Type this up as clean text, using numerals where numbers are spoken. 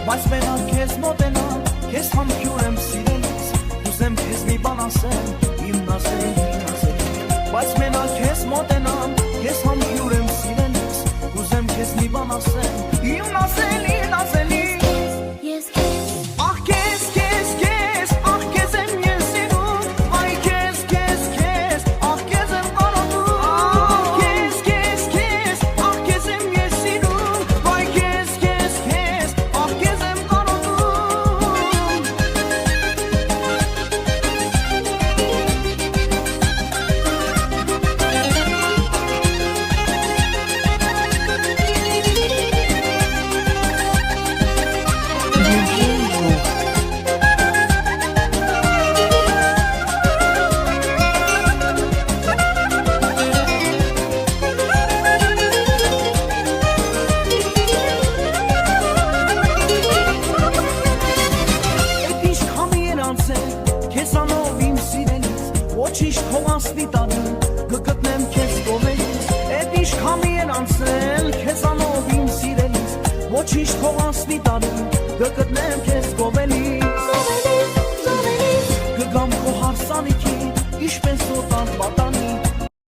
Բայց մենակ քեզ մոտենամ, քեզ համբյուր եմ սիրելիս, ուզեմ քեզ մի բան ասեմ, իմ նազելի, բայց մենակ քեզ մոտենամ, քեզ համբյուր եմ սիրելիս, ուզեմ քեզ մի բան ասեմ, իմ նազելի, նազելի. Ես քեզ Ահ քեզ, քեզ, քեզ, ահ քեզ եմ ես սիրում, այ քեզ, քեզ, քեզ, ահ քեզ եմ կարոտում, քեզ, քեզ, քեզ, ահ քեզ եմ ես սիրում, այ քեզ, քեզ, քեզ, ահ քեզ եմ կարոտում. Էդ ինչ քամի էր անցել, քեզանով իմ սիրելիս, ոչինչ թող անցնի տանը, կգտնեմ քեզ կողերից. Էդ ինչ քամի էր անցել, քեզանով իմ սիրելիս, ոչինչ թող անցնի տանը, կգտնեմ քեզ կողերից.